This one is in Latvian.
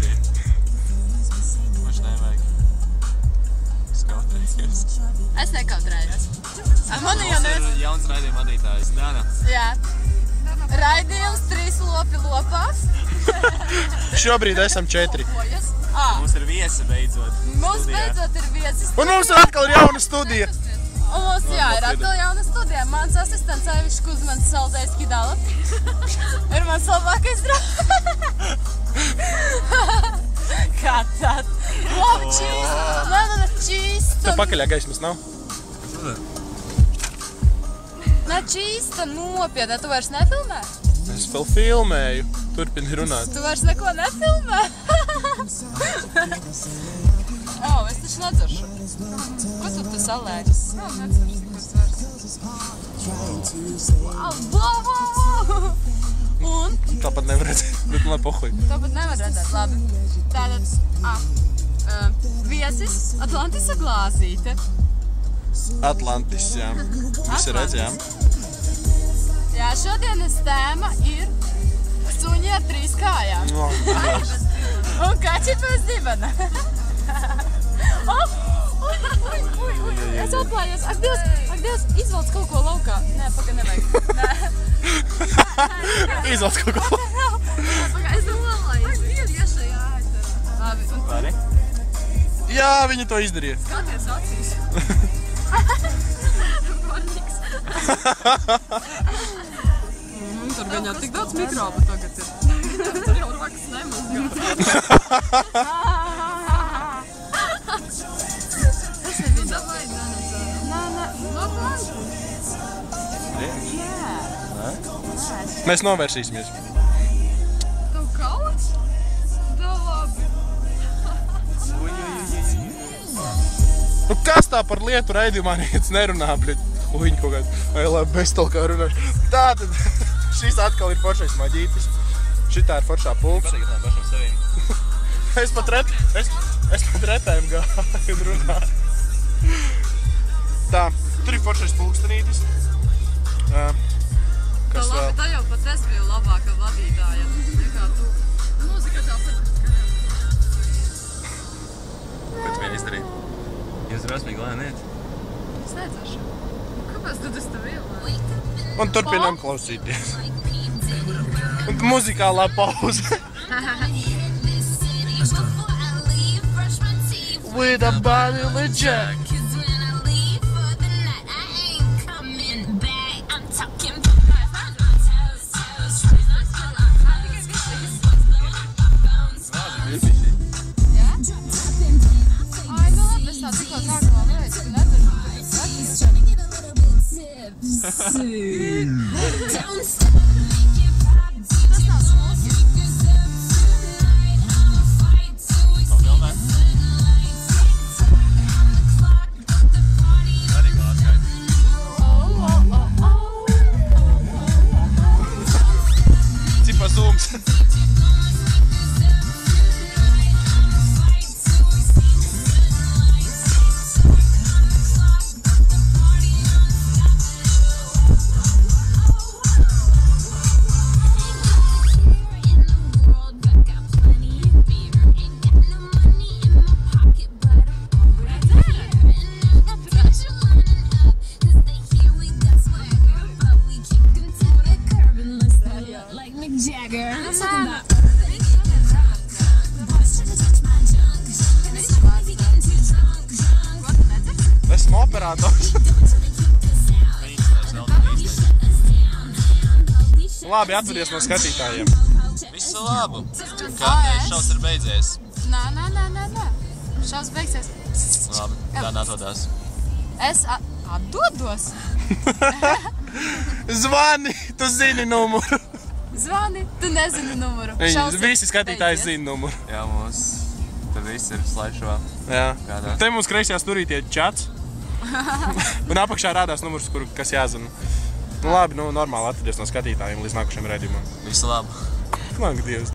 taisīt. Viņš nevajag skautrēties. Es nekautrējos. Mums ir jauns raidījuma vadītājs, Dana. Jā. Raidījums 3 lopi lopās. Šobrīd esam 4. Mums ir viesi beidzot. Mums beidzot ir viesis. Un mums atkal ir jauna studija. Un mums, jā, ir atkal jauna studija. Mans asistents Aivišs Kuzmans Saldējs Kidala. Ir mans labākais draugs. Kā tad? Labi, čīsta. Nē, čīsta. Tev pakaļā gaismas nav? Nē, čīsta nopietna. Tu vairs nefilmē? Es vēl filmēju. Turpini runāt. Tu vairs neko nefilmē? Es taču nedzeršu. Ko tu salēji? Un? Tāpat nevar redzēt, bet man pohuj. Tāpat nevar redzēt, labi. Tātad, viesis Atlantisa glāzīte. Atlantis, jā. Visi redz, jā. Jā, šodienas tēma ir suņi ar 3 kājām. Un kaķi bez dibena. Es aplājos. Ak, Dievs, izvalc kaut ko laukā. Nē, paga nevajag. Izvalc kaut ko laukā. Es domāju, ak, Dievs, iešajā aizsarā. Labi. Vari? Jā, viņi to izdarīja. Skaties acīs. Gorņiks. Tur gan jau tik daudz mikrobu tagad ir. Tur jau rokas nemazgā. Es nebiju davai, nē. Mēs novērsīsimies. Tev kauts? Da labi. Nu kas tā par lietu raidījumā neviens nerunā, bļet? Uiņi kaut kādu, vai labi, beztalkā runāšu. Tātad, šis atkal ir foršais maģītis. Šitā ir foršā pulks. Patīk pašam sevīm. Es pat retēm gāju un runāju. Tā, tur ir foršais pulkstenītis. Tā labi, tā jau pat es biju labāka vadītāja nekā tu. Mūzika tā pat. Ko tu vien izdarīji? Jūs drosmīgi lēniet? Es nedzeršu. Kāpēc tad es tev ielēju? Un turpinām klausīties. Un muzikālā pauze. With a bottle of Jack. Cipa zooms. Esmu operators. Labi, atvedies no skatītājiem. Visu labu. Kādreiz šaus ir beidzies. Nē. Šaus beigsies. Labi, Dana atvodās. Es atdodos. Zvani, tu zini numuru. Zvani, tu nezini numuru. Visi skatītāji zina numuru. Jā, mums tur viss ir slaišo. Jā. Kādā? Te mums kreisajā stūrītie čats. Un apakšā rādās numurs, kas jāzina. Nu labi, normāli atvedies no skatītājiem līdz nākušajam raidījumam. Visu labu. Ak, Dievs.